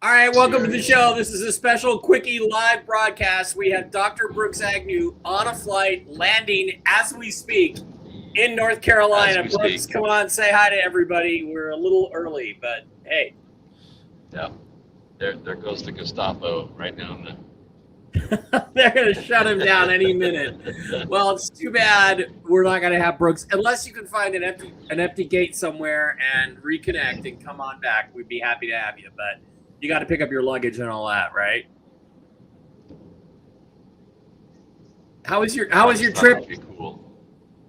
All right, welcome to the show. This is a special quickie live broadcast. We have Dr. Brooks Agnew on a flight landing as we speak in North Carolina. Brooks, come on, say hi to everybody. We're a little early, but hey. Yeah, there goes the Gestapo right now. They're going to shut him down any minute. Well, it's too bad we're not going to have Brooks, unless you can find an empty gate somewhere and reconnect and come on back. We'd be happy to have you, but you got to pick up your luggage and all that, right? How was your trip? Cool.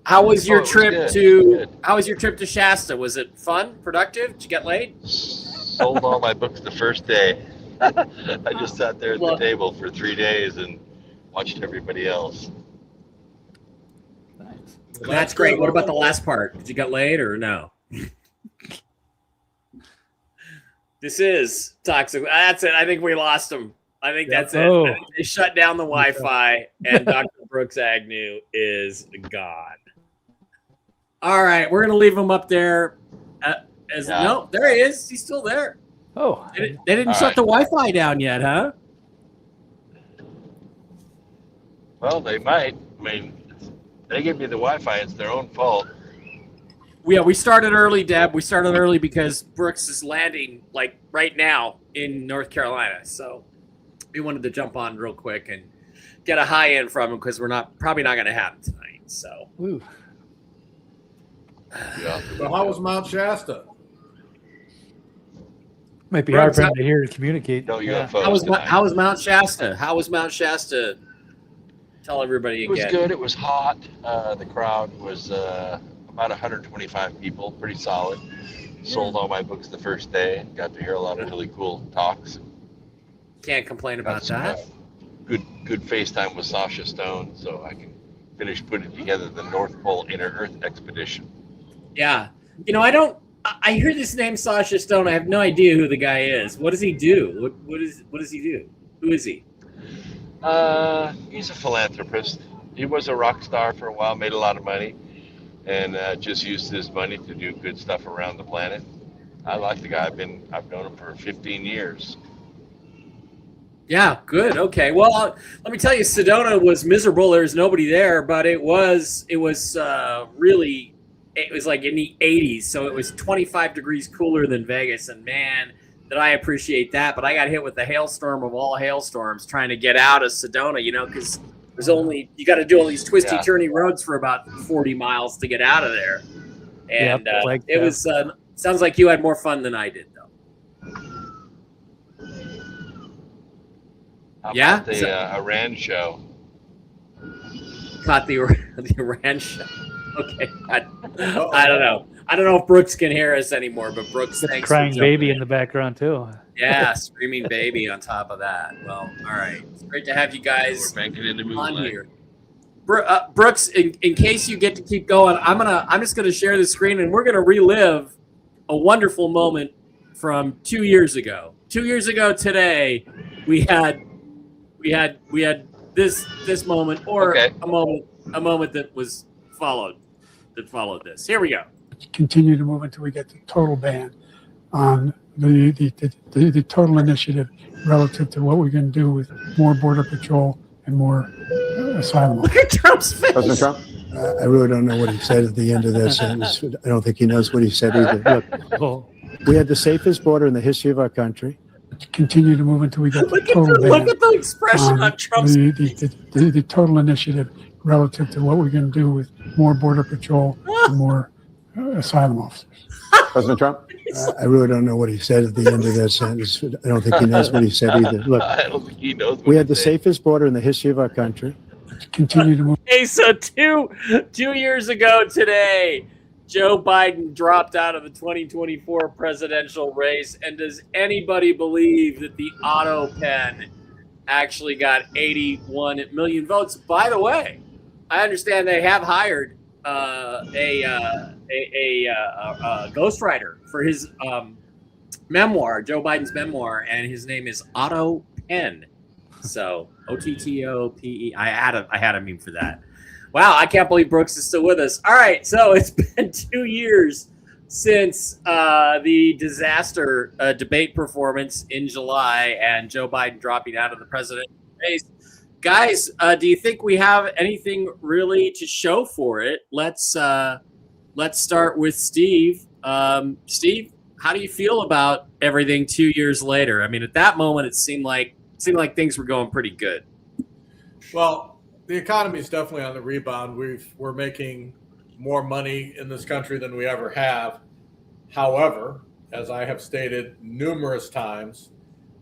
How was your trip to Shasta? Was it fun, productive? Did you get laid? Sold all my books the first day. I just sat there at the table for 3 days and watched everybody else. Nice. That's great. What about the last part? Did you get laid or no? This is Toxically. That's it. I think we lost him. I think that's it. I think they shut down the Wi-Fi, and Dr. Brooks Agnew is gone. All right, we're going to leave him up there. No, there he is. He's still there. Oh. They didn't shut the Wi-Fi down yet, huh? Well, they might. I mean, they gave me the Wi-Fi. It's their own fault. Yeah, we started early, Deb. We started early because Brooks is landing like right now in North Carolina. So we wanted to jump on real quick and get a high end from him because we're probably not going to have him tonight. So. Ooh. Yeah. So how was Mount Shasta? Might be hard for him to hear to communicate. No UFOs. How was Mount Shasta? How was Mount Shasta? Tell everybody again. It was good. It was hot. The crowd was about 125 people, pretty solid. Sold all my books the first day. Got to hear a lot of really cool talks. Can't complain about that. Good FaceTime with Sasha Stone, so I can finish putting together the North Pole Inner Earth expedition. Yeah, I hear this name Sasha Stone. I have no idea who the guy is. What does he do? What does he do? Who is he? He's a philanthropist. He was a rock star for a while, made a lot of money, and just used his money to do good stuff around the planet. I like the guy. I've known him for 15 years. Yeah, good. Okay. Well, let me tell you, Sedona was miserable. There was nobody there, but it was really, it was like in the 80s. So it was 25 degrees cooler than Vegas. And man, did I appreciate that. But I got hit with the hailstorm of all hailstorms trying to get out of Sedona, because you got to do all these twisty, turny roads for about 40 miles to get out of there. And it was, sounds like you had more fun than I did, though. How about the Iran show? Caught the Iran show. Okay. I don't know. I don't know if Brooks can hear us anymore, but Brooks, thanks for crying baby in the background too. Yeah, screaming baby on top of that. Well, all right. It's great to have you guys We're banking into on here. Brooks, in case you get to keep going, I'm just gonna share the screen and we're gonna relive a wonderful moment from 2 years ago. 2 years ago today, we had this moment, or a moment that was followed this. Here we go. Continue to move until we get the total ban on the total initiative relative to what we're going to do with more border patrol and more asylum. Look at Trump's face. President Trump? I really don't know what he said at the end of this. I don't think he knows what he said either. Look, we had the safest border in the history of our country. Continue to move until we get the total ban. Look at the expression on Trump's face. The total initiative relative to what we're going to do with more border patrol and more asylum officers. President Trump? I really don't know what he said at the end of this. I don't think he knows what he said either. Look, I don't think he knows. We had the safest border in the history of our country. Continue to move. Okay, so two years ago today, Joe Biden dropped out of the 2024 presidential race. And does anybody believe that the auto pen actually got 81 million votes? By the way, I understand they have hired a ghostwriter for his memoir, Joe Biden's memoir, and his name is Otto Penn. So OTTOPE. I had a meme for that. Wow, I can't believe Brooks is still with us. All right, so it's been 2 years since the disaster debate performance in July and Joe Biden dropping out of the presidential race. Guys, do you think we have anything really to show for it? Let's start with Steve. Steve, how do you feel about everything 2 years later? I mean, at that moment, it seemed like things were going pretty good. Well, the economy is definitely on the rebound. We're making more money in this country than we ever have. However, as I have stated numerous times,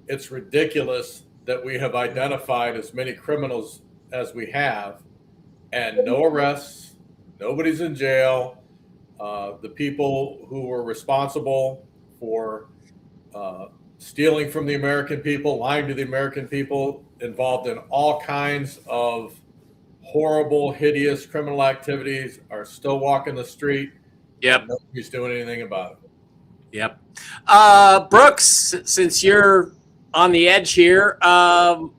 it's ridiculous that we have identified as many criminals as we have and no arrests, nobody's in jail. The people who were responsible for stealing from the American people, lying to the American people, involved in all kinds of horrible, hideous criminal activities are still walking the street. Yep. Nobody's doing anything about it. Yep. Brooks, since you're on the edge here, how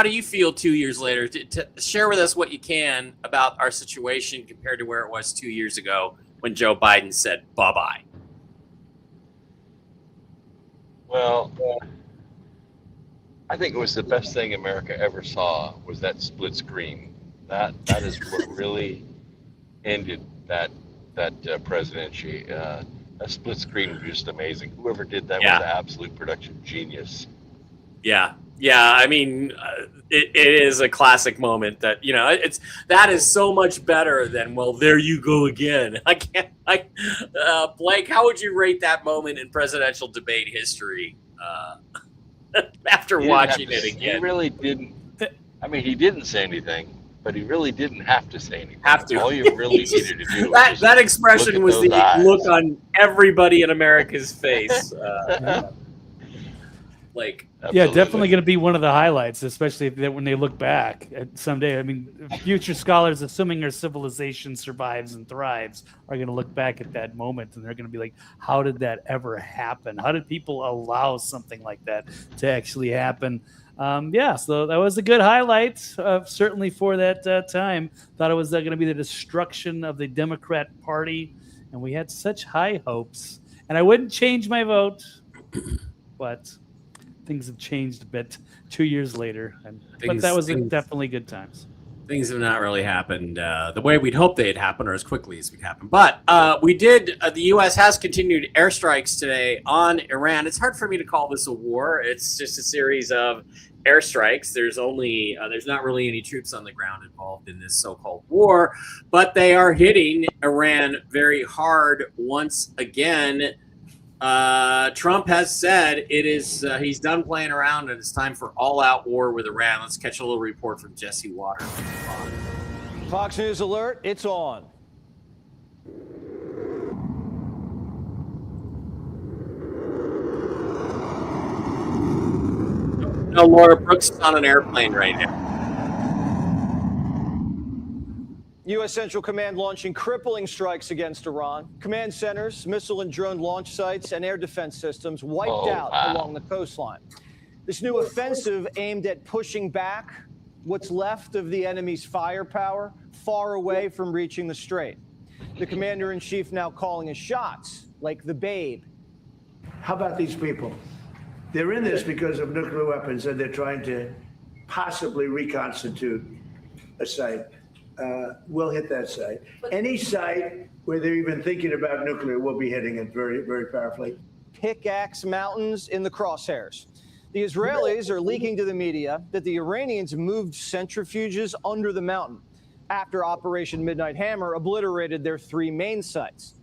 do you feel 2 years later? To share with us what you can about our situation compared to where it was 2 years ago when Joe Biden said bye-bye. Well, I think it was the best thing America ever saw was that split screen. That is what really ended that presidency. A split screen was just amazing. Whoever did that was an absolute production genius. Yeah. I mean, it is a classic moment that, that is so much better than, well, there you go again. Blake, how would you rate that moment in presidential debate history after watching it again? He really didn't. I mean, he didn't say anything, but he really didn't have to say anything. All you really needed to do was that expression was the look on everybody in America's face. Like, yeah, definitely going to be one of the highlights, especially when they look back at someday. I mean, future scholars, assuming our civilization survives and thrives, are going to look back at that moment and they're going to be like, how did that ever happen? How did people allow something like that to actually happen? So that was a good highlight, certainly for that time. Thought it was going to be the destruction of the Democrat Party, and we had such high hopes. And I wouldn't change my vote, but things have changed a bit 2 years later. But that was definitely good times. Things have not really happened the way we'd hoped they'd happen or as quickly as we'd happen. But the U.S. has continued airstrikes today on Iran. It's hard for me to call this a war. It's just a series of airstrikes. There's not really any troops on the ground involved in this so-called war, but they are hitting Iran very hard once again. Trump has said he's done playing around and it's time for all-out war with Iran. Let's catch a little report from Jesse Waters. Fox News alert, it's on. No, Laura Brooks is on an airplane right now. U.S. Central Command launching crippling strikes against Iran. Command centers, missile and drone launch sites, and air defense systems wiped out along the coastline. This new offensive aimed at pushing back what's left of the enemy's firepower far away from reaching the strait. The commander-in-chief now calling his shots, like the Babe. How about these people? They're in this because of nuclear weapons, and they're trying to possibly reconstitute a site. We'll hit that site. Any site where they're even thinking about nuclear, we'll be hitting it very, very powerfully. Pickaxe Mountains in the crosshairs. The Israelis are leaking to the media that the Iranians moved centrifuges under the mountain after Operation Midnight Hammer obliterated their three main sites,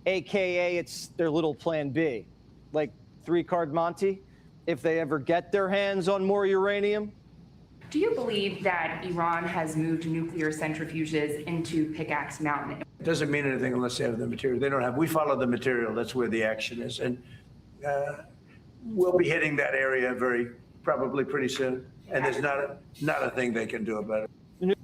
AKA it's their little plan B, like three-card Monte, if they ever get their hands on more uranium. Do you believe that Iran has moved nuclear centrifuges into Pickaxe Mountain? It doesn't mean anything unless they have the material. They don't have. We follow the material. That's where the action is, and we'll be hitting that area probably pretty soon. And there's not a thing they can do about it.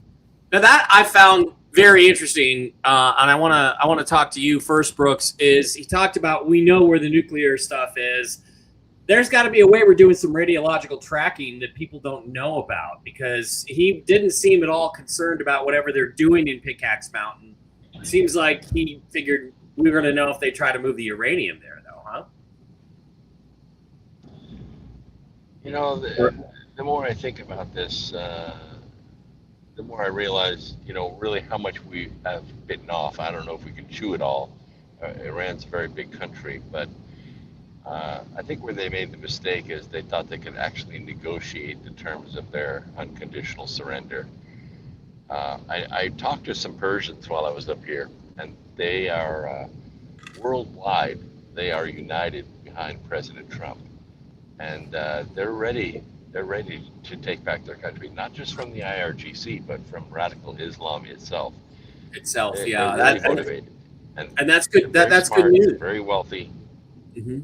Now that I found very interesting, and I want to talk to you first, Brooks. Is he talked about we know where the nuclear stuff is. There's got to be a way we're doing some radiological tracking that people don't know about, because he didn't seem at all concerned about whatever they're doing in Pickaxe Mountain. It seems like he figured we were going to know if they try to move the uranium there, though, huh? You know, the more I think about this, the more I realize, you know, really how much we have bitten off. I don't know if we can chew it all. Iran's a very big country, but I think where they made the mistake is they thought they could actually negotiate the terms of their unconditional surrender. I talked to some Persians while I was up here, and they are worldwide. They are united behind President Trump, and they're ready. They're ready to take back their country, not just from the IRGC, but from radical Islam itself. Yeah, they're really motivated, and that's good. That's smart, good news. Very wealthy. Mm-hmm.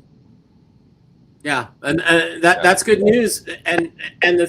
Yeah, and that's good news. And the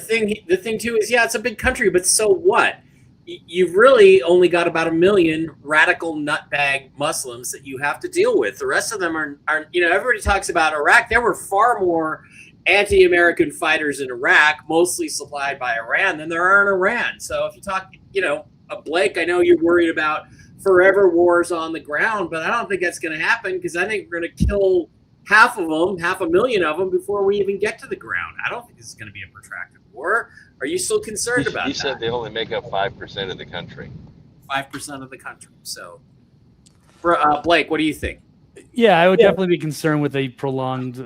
thing too is, yeah, it's a big country, but so what? You've really only got about 1 million radical nutbag Muslims that you have to deal with. The rest of them are you know, everybody talks about Iraq. There were far more anti-American fighters in Iraq, mostly supplied by Iran, than there are in Iran. So if you talk, you know, Blake, I know you're worried about forever wars on the ground, but I don't think that's going to happen, because I think we're going to kill half of them, 500,000 of them, before we even get to the ground. I don't think this is going to be a protracted war. Are you still concerned about that? He said they only make up 5% of the country. 5% of the country. So, Blake, what do you think? Yeah, I would definitely be concerned with a prolonged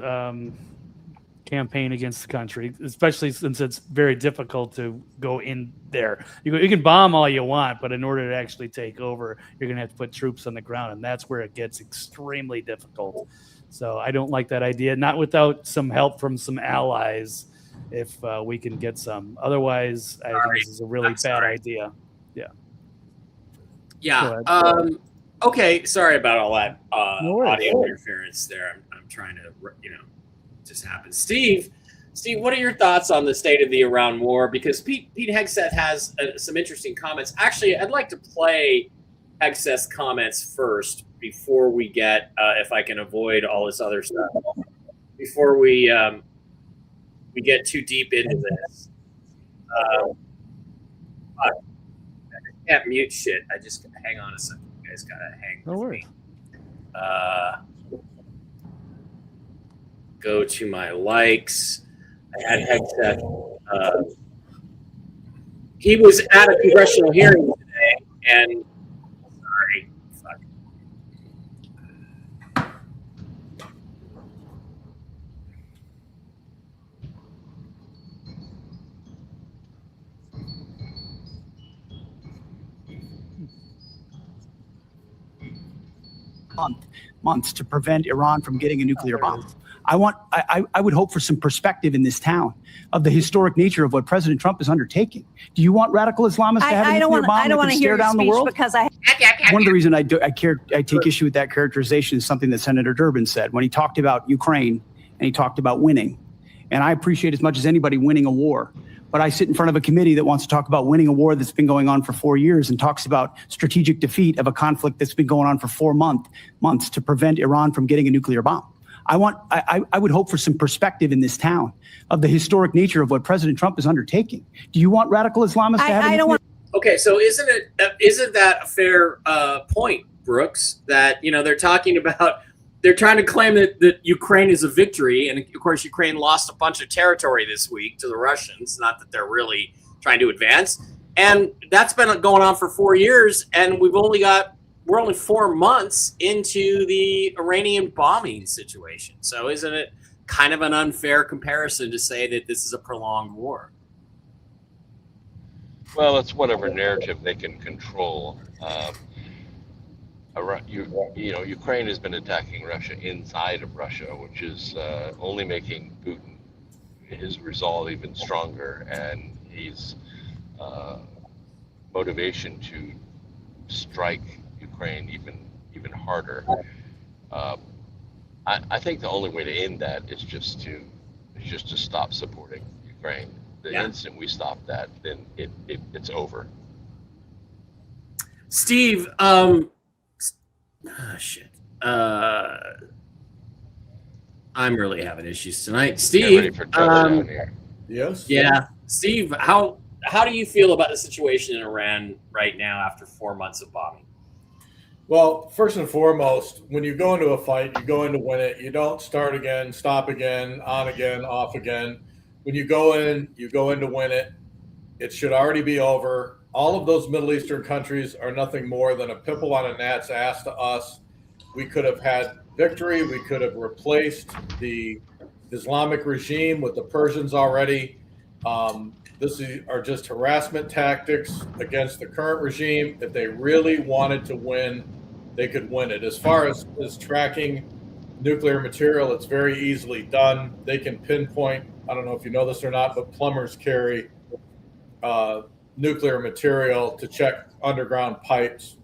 campaign against the country, especially since it's very difficult to go in there. You can bomb all you want, but in order to actually take over, you're going to have to put troops on the ground, and that's where it gets extremely difficult. So I don't like that idea, not without some help from some allies, if we can get some. Otherwise, I think this is a really bad idea. Yeah. Okay. Sorry about all that audio interference there. I'm trying to, you know, just happens. Steve, what are your thoughts on the state of the Iran war? Because Pete Hegseth has some interesting comments. Actually, I'd like to play Hegseth's comments first before we get, if I can avoid all this other stuff, before we get too deep into this. I can't mute shit. I just hang on a second. You guys gotta hang. No worries. Go to my likes. I had Hegseth. He was at a congressional hearing today, and sorry, fuck. Months to prevent Iran from getting a nuclear bomb. I would hope for some perspective in this town of the historic nature of what President Trump is undertaking. Do you want radical Islamists to have a nuclear bomb that can stare down the world? Because one of the reasons I take issue with that characterization is something that Senator Durbin said when he talked about Ukraine and he talked about winning. And I appreciate as much as anybody winning a war. But I sit in front of a committee that wants to talk about winning a war that's been going on for 4 years and talks about strategic defeat of a conflict that's been going on for 4 months to prevent Iran from getting a nuclear bomb. I would hope for some perspective in this town of the historic nature of what President Trump is undertaking. Do you want radical Islamists to have a nuclear? Okay, so isn't that a fair point, Brooks? That, you know, they're talking about, they're trying to claim that Ukraine is a victory, and of course Ukraine lost a bunch of territory this week to the Russians. Not that they're really trying to advance, and that's been going on for 4 years, and we're only 4 months into the Iranian bombing situation. So isn't it kind of an unfair comparison to say that this is a prolonged war? Well, it's whatever narrative they can control. Ukraine has been attacking Russia inside of Russia, which is only making Putin, his resolve, even stronger, and his motivation to strike Ukraine even harder. I think the only way to end that is just to stop supporting Ukraine. The instant we stop that, then it's over. Steve, shit. I'm really having issues tonight. Steve, yes. Yeah, Steve, how do you feel about the situation in Iran right now after 4 months of bombing? Well, first and foremost, when you go into a fight, you go in to win it. You don't start again, stop again, on again, off again. When you go in to win it. It should already be over. All of those Middle Eastern countries are nothing more than a pimple on a gnat's ass to us. We could have had victory. We could have replaced the Islamic regime with the Persians already. Are just harassment tactics against the current regime. If they really wanted to win, they could win it. As far as tracking nuclear material, it's very easily done. They can pinpoint, I don't know if you know this or not, but plumbers carry nuclear material to check underground pipes,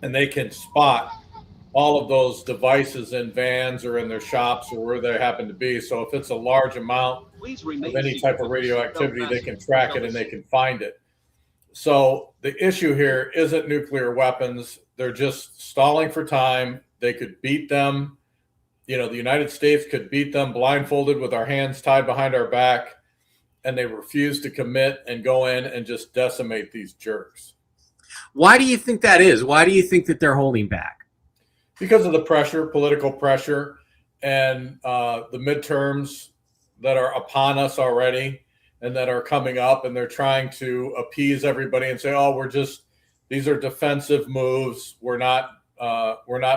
and they can spot all of those devices in vans or in their shops or where they happen to be. So if it's a large amount of any type of radioactivity, they can track it and they can find it. So the issue here isn't nuclear weapons. They're just stalling for time. They could beat them. The United States could beat them blindfolded with our hands tied behind our back, and they refuse to commit and go in and just decimate these jerks. Why do you think that is? Why do you think that they're holding back? Because of the pressure, political pressure, and the midterms that are upon us already and that are coming up, and they're trying to appease everybody and say, "Oh, these are defensive moves. We're not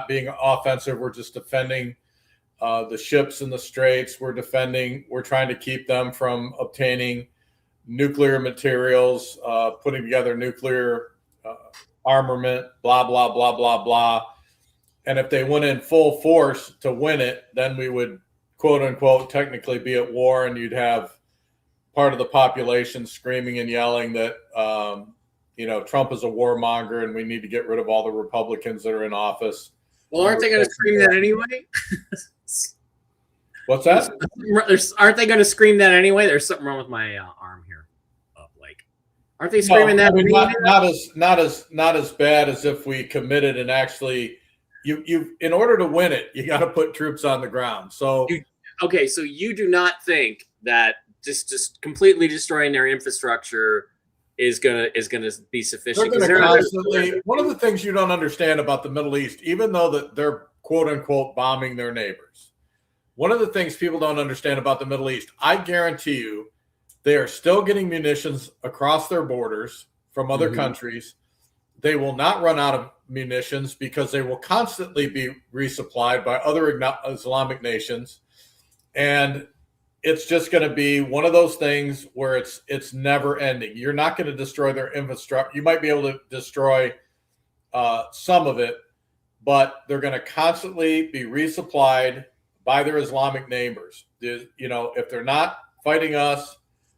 being offensive. We're just defending the ships in the straits. We're trying to keep them from obtaining nuclear materials, putting together nuclear armament, blah, blah, blah, blah, blah." And if they went in full force to win it, then we would, quote unquote, technically be at war, and you'd have part of the population screaming and yelling that, Trump is a warmonger and we need to get rid of all the Republicans that are in office. Well, aren't they going to scream that anyway? What's that? Aren't they going to scream that anyway? There's something wrong with my arm here. Aren't they screaming that? I mean, not as bad as if we committed and actually. You in order to win it, you got to put troops on the ground. So so you do not think that just completely destroying their infrastructure is gonna be sufficient? One of the things you don't understand about the Middle East, even though that they're quote unquote bombing their neighbors, one of the things people don't understand about the Middle East, I guarantee you, they are still getting munitions across their borders from other countries. They will not run out of munitions because they will constantly be resupplied by other Islamic nations. And it's just going to be one of those things where it's never ending. You're not going to destroy their infrastructure. You might be able to destroy some of it, but they're going to constantly be resupplied by their Islamic neighbors. If they're not fighting us,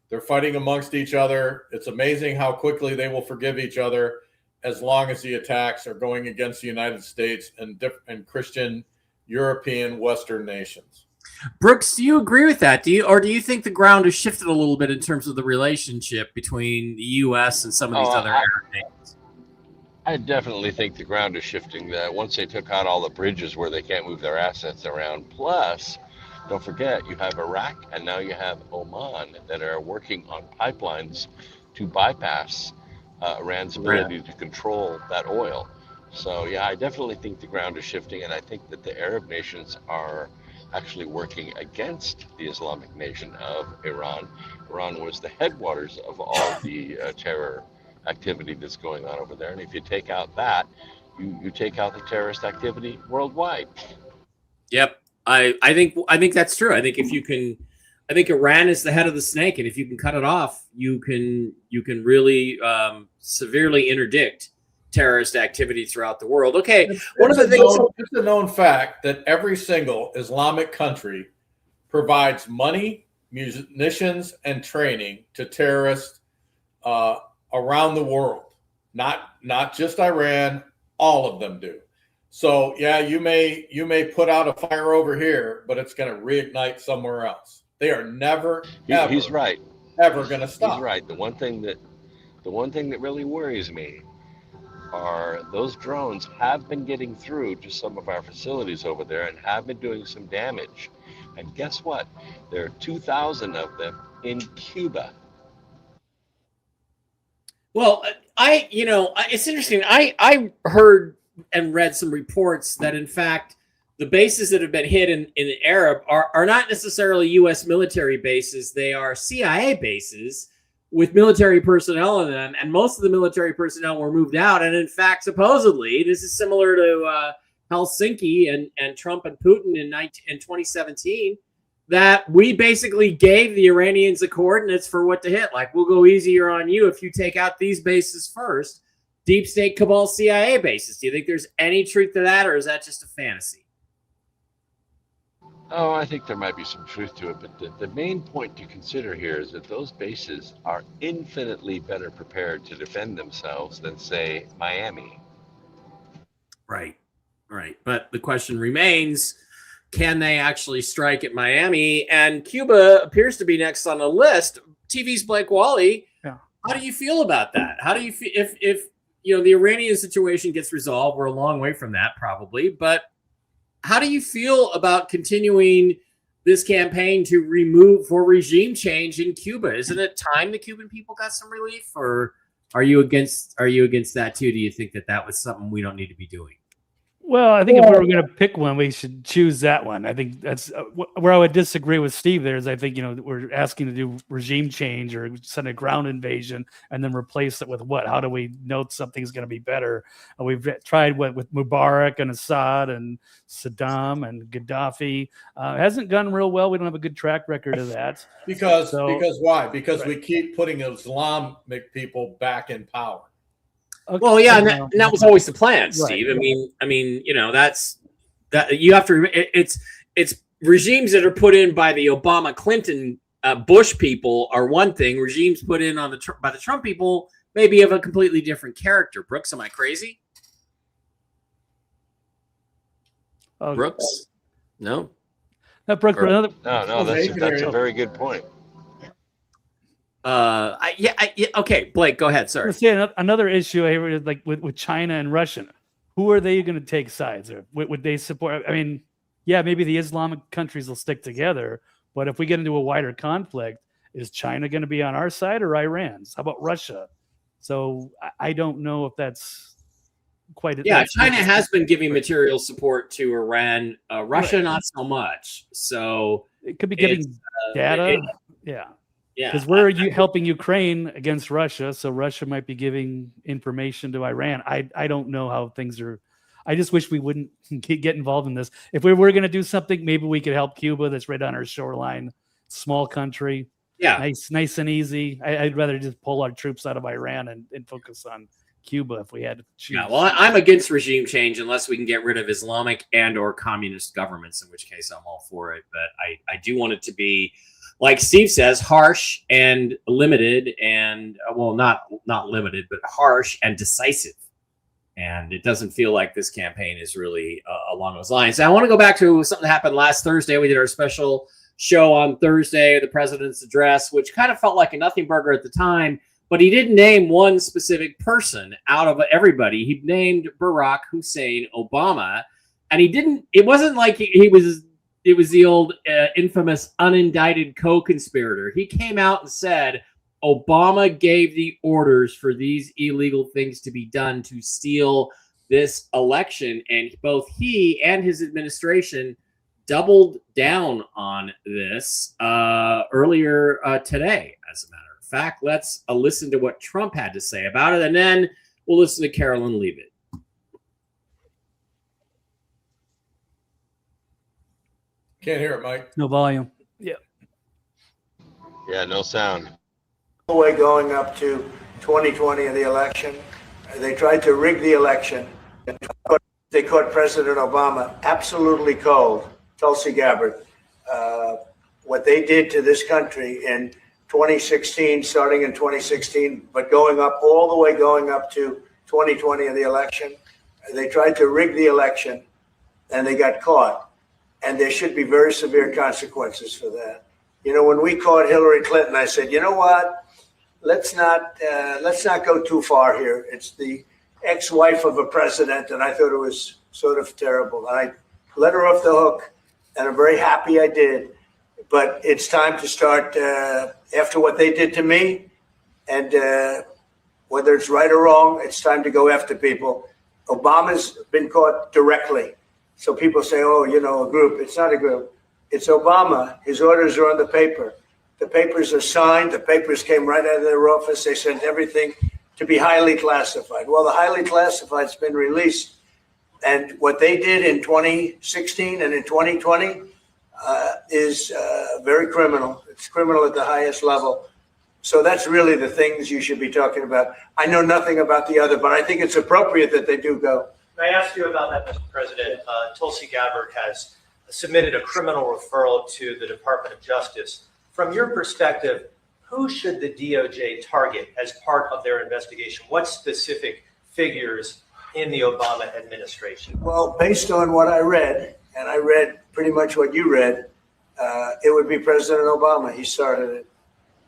they're fighting amongst each other. It's amazing how quickly they will forgive each other, as long as the attacks are going against the United States and Christian, European, Western nations. Brooks, do you agree with that? Do you think the ground has shifted a little bit in terms of the relationship between the U.S. and some of these other Arab nations? I definitely think the ground is shifting. That once they took out all the bridges where they can't move their assets around, plus, don't forget, you have Iraq and now you have Oman that are working on pipelines to bypass Iran's ability to control that oil. So, yeah, I definitely think the ground is shifting, and I think that the Arab nations are actually working against the Islamic nation of Iran. Iran was the headwaters of all the terror activity that's going on over there, and if you take out that, you take out the terrorist activity worldwide. Yep, I think that's true. I think Iran is the head of the snake, and if you can cut it off, you can really severely interdict terrorist activity throughout the world. Okay, it's a known fact that every single Islamic country provides money, munitions, and training to terrorists around the world. Not just Iran, all of them do. So yeah, you may put out a fire over here, but it's going to reignite somewhere else. They are never, ever, he's right, ever going to stop. He's right. The one thing that really worries me are those drones have been getting through to some of our facilities over there and have been doing some damage. And guess what? There are 2,000 of them in Cuba. Well, it's interesting. I heard and read some reports that, in fact, the bases that have been hit in the Arab are not necessarily U.S. military bases. They are CIA bases with military personnel in them, and most of the military personnel were moved out. And in fact, supposedly, this is similar to Helsinki and Trump and Putin in 2017, that we basically gave the Iranians the coordinates for what to hit. Like, we'll go easier on you if you take out these bases first. Deep state cabal CIA bases. Do you think there's any truth to that, or is that just a fantasy? Oh, I think there might be some truth to it, but the main point to consider here is that those bases are infinitely better prepared to defend themselves than, say, Miami. Right. But the question remains, can they actually strike at Miami? And Cuba appears to be next on the list. TV's Blake Wally. Yeah. How do you feel about that? How do you feel if the Iranian situation gets resolved? We're a long way from that, probably, but how do you feel about continuing this campaign to remove for regime change in Cuba? Isn't it time the Cuban people got some relief, or are you against that too? Do you think that was something we don't need to be doing? Well, I think if we were going to pick one, we should choose that one. I think that's where I would disagree with Steve. I think, we're asking to do regime change or send a ground invasion and then replace it with what? How do we know something's going to be better? We've tried with Mubarak and Assad and Saddam and Gaddafi. It hasn't gone real well. We don't have a good track record of that. Because why? Because we keep putting Islamic people back in power. Okay. Well, yeah, and that was always the plan, Steve. Right. I mean, that's that you have to. It's regimes that are put in by the Obama, Clinton, Bush people are one thing. Regimes put in by the Trump people may be of a completely different character. Brooks, am I crazy? Brooks, no. Brooks. No, that's a very good point. Okay, Blake, go ahead. Sorry. Another issue here, like with China and Russia, who are they going to take sides? Or would they support? I mean, yeah, maybe the Islamic countries will stick together, but if we get into a wider conflict, is China going to be on our side or Iran's? How about Russia? So I don't know if that's quite. Yeah, China has been giving material support to Iran. Russia, not so much. So it could be getting data. Yeah. Yeah, because we're helping Ukraine against Russia, so Russia might be giving information to Iran. I don't know how things are. I just wish we wouldn't get involved in this. If we were going to do something, maybe we could help Cuba, that's right on our shoreline, small country. Yeah, nice and easy. I'd rather just pull our troops out of Iran and focus on Cuba if we had to choose. Yeah, well, I'm against regime change unless we can get rid of Islamic and or communist governments, in which case I'm all for it. But I do want it to be, like Steve says, harsh and limited, and not limited, but harsh and decisive. And it doesn't feel like this campaign is really along those lines. Now, I want to go back to something that happened last Thursday. We did our special show on Thursday, the president's address, which kind of felt like a nothing burger at the time, but he didn't name one specific person out of everybody. He named Barack Hussein Obama, and it wasn't like it was the old infamous unindicted co-conspirator. He came out and said Obama gave the orders for these illegal things to be done to steal this election. And both he and his administration doubled down on this earlier today, as a matter of fact. Let's listen to what Trump had to say about it, and then we'll listen to Carolyn Leavitt. Can't hear it, Mike. No volume. Yeah. Yeah, no sound. The way going up to 2020 and the election, they tried to rig the election. They caught President Obama absolutely cold, Tulsi Gabbard. What they did to this country in 2016, starting in 2016, but going up to 2020 and the election, they tried to rig the election and they got caught. And there should be very severe consequences for that. When we caught Hillary Clinton, I said, you know what? Let's not go too far here. It's the ex-wife of a president, and I thought it was sort of terrible. And I let her off the hook, and I'm very happy I did. But it's time to start after what they did to me, and whether it's right or wrong, it's time to go after people Obama's been caught directly. So people say, oh, you know, a group. It's not a group. It's Obama. His orders are on the paper. The papers are signed. The papers came right out of their office. They sent everything to be highly classified. Well, the highly classified's been released. And what they did in 2016 and in 2020 is very criminal. It's criminal at the highest level. So that's really the things you should be talking about. I know nothing about the other, but I think it's appropriate that they do go. May I ask you about that, Mr. President? Tulsi Gabbard has submitted a criminal referral to the Department of Justice. From your perspective, who should the DOJ target as part of their investigation? What specific figures in the Obama administration? Well, based on what I read, and I read pretty much what you read, it would be President Obama. He started it.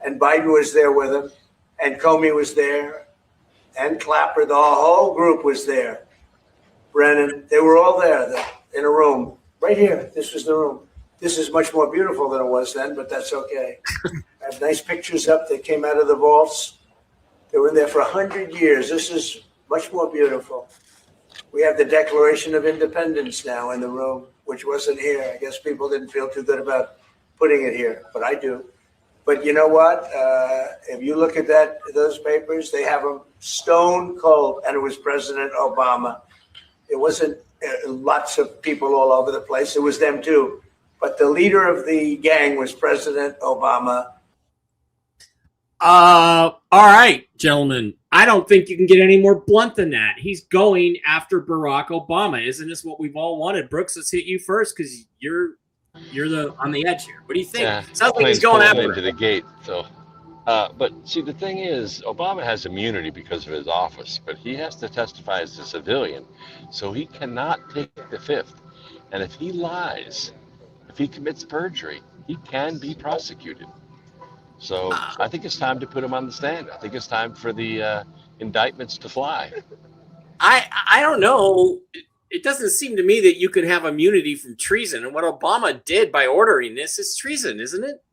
And Biden was there with him, and Comey was there, and Clapper. The whole group was there. Brennan, they were all there in a room. Right here, this was the room. This is much more beautiful than it was then, but that's okay. I have nice pictures up that came out of the vaults. They were there for 100 years. This is much more beautiful. We have the Declaration of Independence now in the room, which wasn't here. I guess people didn't feel too good about putting it here, but I do. But you know what? If you look at those papers, they have them stone cold, and it was President Obama. It wasn't lots of people all over the place. It was them too. But the leader of the gang was President Obama. All right, gentlemen. I don't think you can get any more blunt than that. He's going after Barack Obama. Isn't this what we've all wanted? Brooks, let's hit you first because you're on the edge here. What do you think? Yeah, sounds like he's going after into the gate. So, but see, the thing is, Obama has immunity because of his office, but he has to testify as a civilian, so he cannot take the fifth. And if he lies, if he commits perjury, he can be prosecuted. So I think it's time to put him on the stand. I think it's time for the indictments to fly. I don't know. It doesn't seem to me that you can have immunity from treason. And what Obama did by ordering this is treason, isn't it?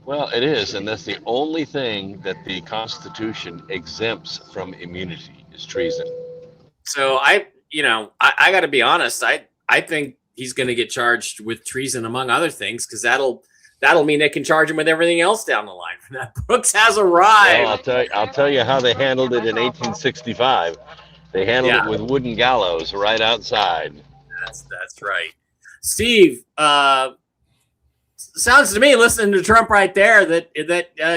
Well, it is. And that's the only thing that the Constitution exempts from immunity is treason. So I got to be honest. I think he's going to get charged with treason, among other things, because that'll mean they can charge him with everything else down the line. Brooks has arrived. Well, I'll tell you how they handled it in 1865. They handled it with wooden gallows right outside. That's right. Steve, sounds to me, listening to Trump right there, that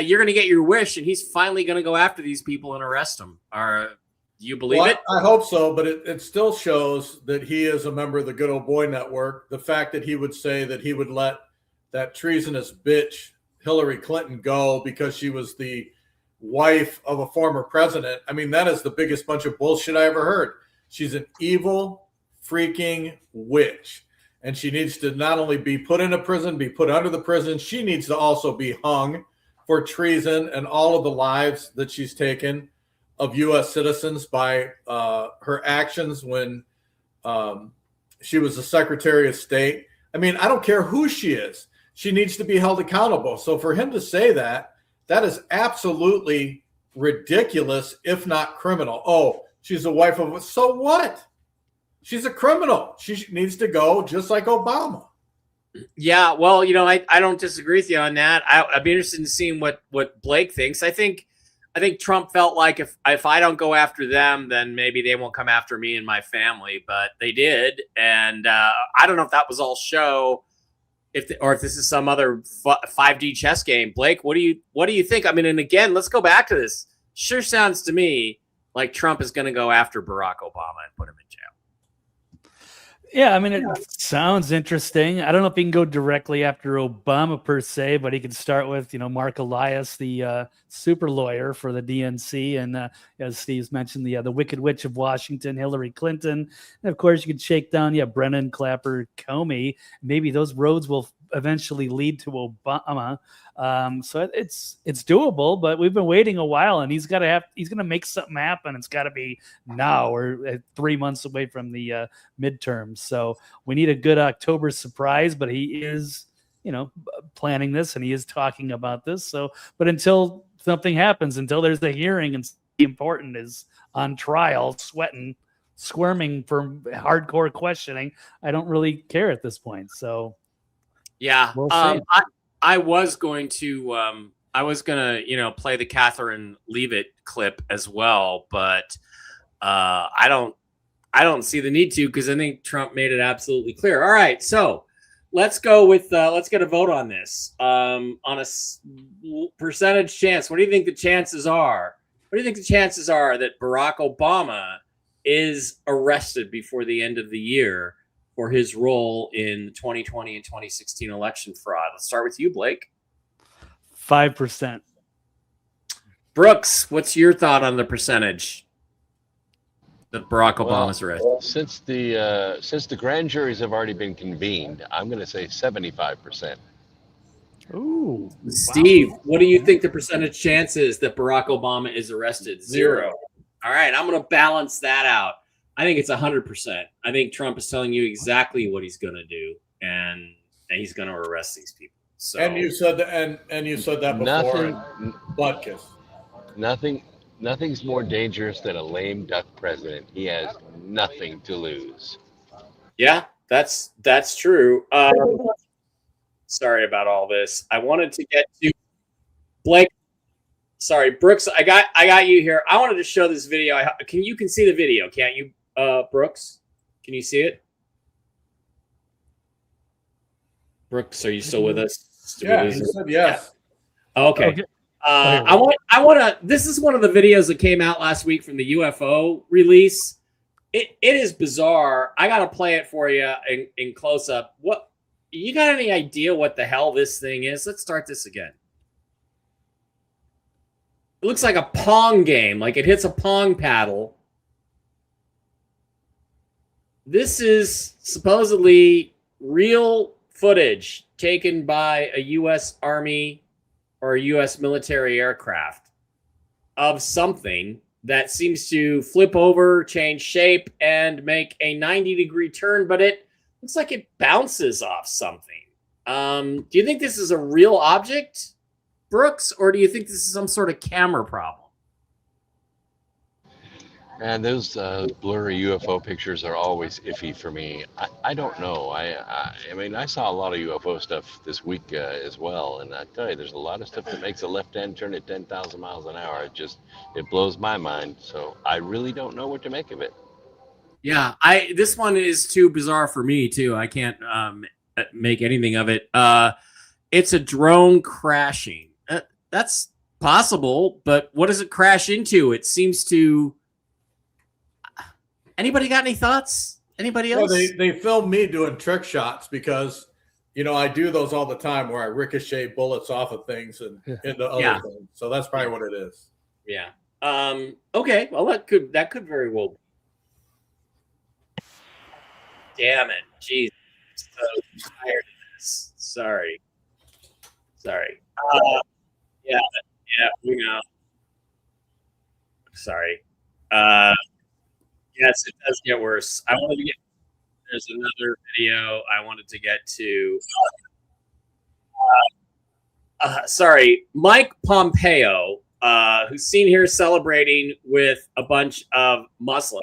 you're going to get your wish, and he's finally going to go after these people and arrest them. Do you believe it? I hope so, but it still shows that he is a member of the Good Old Boy Network. The fact that he would say that he would let that treasonous bitch Hillary Clinton go because she was the wife of a former president. I mean, that is the biggest bunch of bullshit I ever heard. She's an evil freaking witch. And she needs to not only be put in a prison, be put under the prison. She needs to also be hung for treason and all of the lives that she's taken of U.S. citizens by her actions when she was the Secretary of State. I mean, I don't care who she is. She needs to be held accountable. So for him to say that is absolutely ridiculous, if not criminal. Oh, she's the wife of, so what? She's a criminal. She needs to go just like Obama. Yeah, well, I don't disagree with you on that. I'd be interested in seeing what Blake thinks. I think Trump felt like if I don't go after them, then maybe they won't come after me and my family. But they did, and I don't know if that was all show, or if this is some other 5D chess game. Blake, what do you think? I mean, and again, let's go back to this. Sure sounds to me like Trump is going to go after Barack Obama and put him in jail. Yeah, I mean, it sounds interesting. I don't know if he can go directly after Obama per se, but he could start with, Mark Elias, the super lawyer for the DNC, and as Steve's mentioned, the Wicked Witch of Washington, Hillary Clinton, and of course you could shake down, Brennan, Clapper, Comey. Maybe those roads will eventually lead to Obama. So it's doable, but we've been waiting a while, and he's going to make something happen. It's got to be now, or 3 months away from the midterms. So we need a good October surprise, but he is, planning this, and he is talking about this. So, but until something happens, until there's a hearing and important is on trial, sweating, squirming from hardcore questioning. I don't really care at this point. So yeah, we'll see. I was going to play the Catherine Leavitt clip as well, but I don't see the need to, because I think Trump made it absolutely clear. All right, so let's go with let's get a vote on this. On a percentage chance, what do you think the chances are? What do you think the chances are that Barack Obama is arrested before the end of the year for his role in the 2020 and 2016 election fraud? Let's start with you, Blake. 5%. Brooks, what's your thought on the percentage that Barack Obama's arrested? Since the grand juries have already been convened, I'm going to say 75%. Ooh, Steve, what do you think the percentage chance is that Barack Obama is arrested? 0. All right, I'm going to balance that out. I think it's 100%. I think Trump is telling you exactly what he's going to do, and he's going to arrest these people. So, and you said that, and you said that before. Butt kiss. Nothing's more dangerous than a lame duck president. He has nothing to lose. Yeah, that's true. Sorry about all this. I wanted to get to Blake. Sorry, Brooks. I got you here. I wanted to show this video. You can see the video, can't you, Brooks? Can you see it? Brooks, are you still with us? Yeah, he said yes. Yeah. Okay. I want to. This is one of the videos that came out last week from the UFO release. It is bizarre. I got to play it for you in close up. What? You got any idea what the hell this thing is? Let's start this again. It looks like a Pong game, like it hits a Pong paddle. This is supposedly real footage taken by a U.S. Army or a U.S. military aircraft of something that seems to flip over, change shape, and make a 90-degree turn, but it looks like it bounces off something. Do you think this is a real object, Brooks, or do you think this is some sort of camera problem? And those blurry UFO pictures are always iffy for me. I don't know. I mean, I saw a lot of UFO stuff this week as well, and I tell you, there's a lot of stuff that makes a left-hand turn at 10,000 miles an hour. It blows my mind. So I really don't know what to make of it. Yeah, this one is too bizarre for me too. I can't make anything of it. It's a drone crashing. That's possible, but what does it crash into? It seems to. Anybody got any thoughts? Anybody else? Well, they filmed me doing trick shots because, I do those all the time where I ricochet bullets off of things and into other things. So that's probably what it is. Yeah. Okay. Well, that could very well be. Damn it. Jeez. I'm so tired of this. Sorry. Yeah, we know. Sorry. Yes, it does get worse. There's another video I wanted to get to. Sorry, Mike Pompeo, who's seen here celebrating with a bunch of Muslims.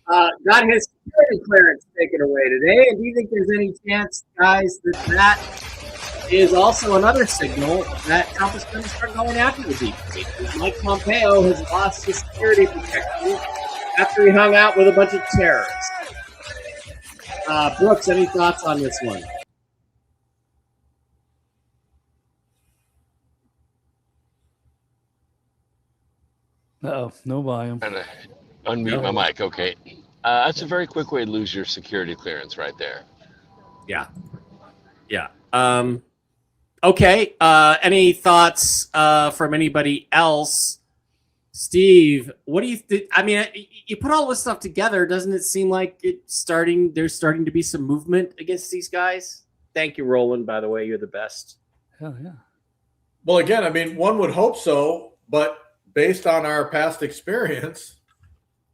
Got his security clearance taken away today. And do you think there's any chance, guys, that is also another signal that Trump is going to start going after the deep state? Mike Pompeo has lost his security protection after he hung out with a bunch of terrorists. Brooks, any thoughts on this one? Uh-oh, no volume. Unmute my mic. Okay. That's a very quick way to lose your security clearance right there. Yeah. Okay. Any thoughts from anybody else? Steve, what do you think? I mean, you put all this stuff together. Doesn't it seem like there's starting to be some movement against these guys? Thank you, Roland, by the way. You're the best. Hell yeah. Well, again, I mean, one would hope so, but based on our past experience,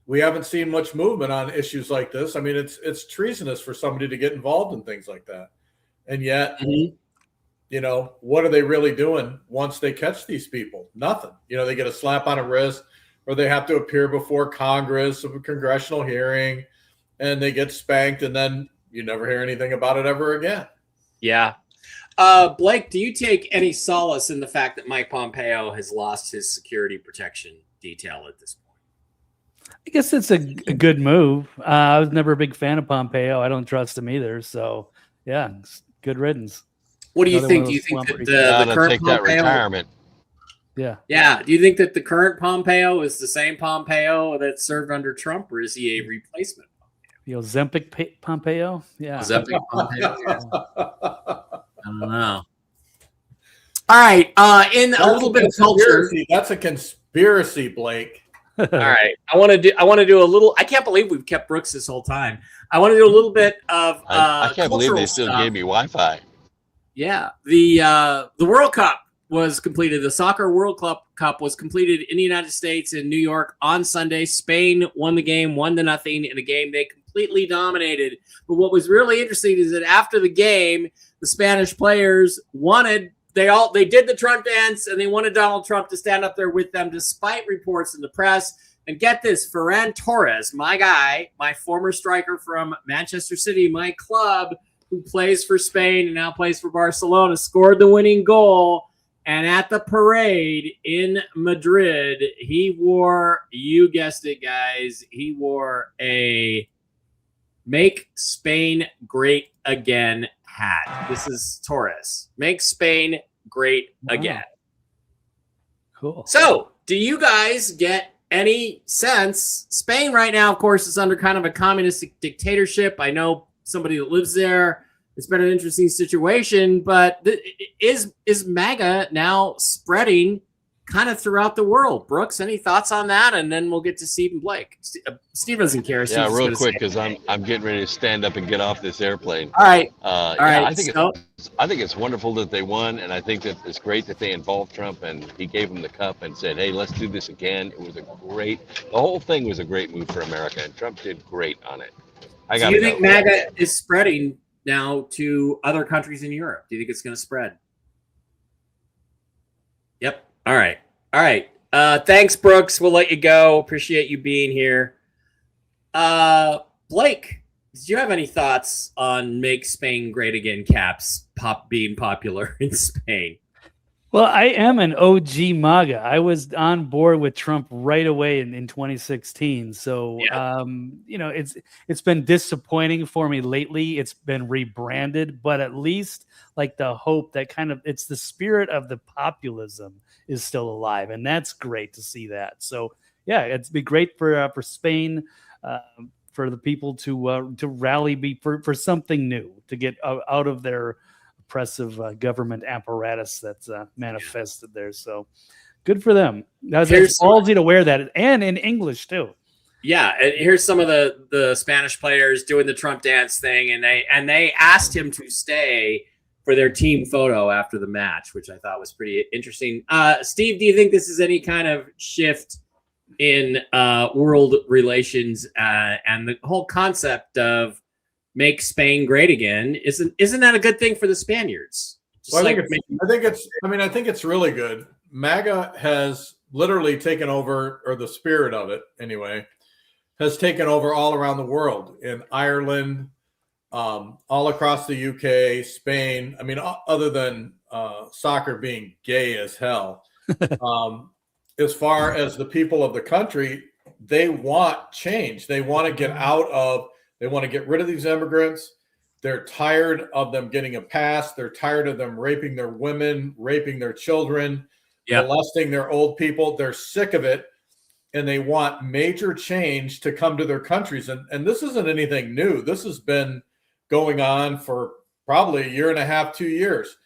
we haven't seen much movement on issues like this. I mean, it's treasonous for somebody to get involved in things like that. And yet, what are they really doing once they catch these people? Nothing. They get a slap on the wrist, or they have to appear before Congress of a congressional hearing, and they get spanked, and then you never hear anything about it ever again. Yeah. Blake, do you take any solace in the fact that Mike Pompeo has lost his security protection detail at this point? I guess it's a good move. I was never a big fan of Pompeo. I don't trust him either. So, yeah, good riddance. What do you think? Do you think that the current take that retirement? Yeah. Yeah. Do you think that the current Pompeo is the same Pompeo that served under Trump, or is he a replacement? The Ozempic Pompeo? Yeah. Ozempic Pompeo? Yeah. I don't know. All right. In a little bit of culture. That's a conspiracy, Blake. All right. I want to do a little. I can't believe we've kept Brooks this whole time. I want to do a little bit of I can't believe they still gave me Wi-Fi. Yeah. The World Cup was completed. The Soccer World Cup was completed in the United States in New York on Sunday. Spain won the game 1-0 in a game they completely dominated. But what was really interesting is that after the game, the Spanish players they did the Trump dance, and they wanted Donald Trump to stand up there with them, despite reports in the press. And get this, Ferran Torres, my guy, my former striker from Manchester City, my club, who plays for Spain and now plays for Barcelona, scored the winning goal. And at the parade in Madrid, he wore, you guessed it, guys, he wore a Make Spain Great Again hat. This is Torres. Make Spain great again. Cool. So, do you guys get any sense? Spain right now, of course, is under kind of a communist dictatorship. I know somebody that lives there. It's been an interesting situation, but is MAGA now spreading kind of throughout the world? Brooks, any thoughts on that? And then we'll get to Steve and Blake. Steve doesn't care. Yeah, real quick, because I'm getting ready to stand up and get off this airplane. All right. All right. I think it's wonderful that they won, and I think that it's great that they involved Trump, and he gave him the cup and said, "Hey, let's do this again." It was the whole thing was a great move for America, and Trump did great on it. Do you think MAGA is spreading now to other countries in Europe? Do you think it's going to spread? Yep. All right. Thanks, Brooks. We'll let you go. Appreciate you being here. Blake, did you have any thoughts on Make Spain Great Again caps being popular in Spain? Well, I am an OG MAGA. I was on board with Trump right away in 2016. So, yeah. It's been disappointing for me lately. It's been rebranded, but at least like the hope that it's the spirit of the populism is still alive. And that's great to see that. So yeah, it'd be great for Spain, for the people to rally for something new, to get out of their oppressive government apparatus that's manifested there. So good for them. It's ballsy to wear that, and in English too. Yeah, and here's some of the Spanish players doing the Trump dance thing, and they asked him to stay for their team photo after the match, which I thought was pretty interesting. Steve, do you think this is any kind of shift in world relations and the whole concept of Make Spain Great Again? Isn't that a good thing for the Spaniards? Well, I think it's really good. MAGA has literally taken over, or the spirit of it anyway, has taken over all around the world, in Ireland, all across the UK, Spain. I mean, other than soccer being gay as hell, as far as the people of the country, they want change. They want to get they want to get rid of these immigrants. They're tired of them getting a pass. They're tired of them raping their women, raping their children, molesting their old people. They're sick of it. And they want major change to come to their countries. And this isn't anything new. This has been going on for probably a year and a half, 2 years.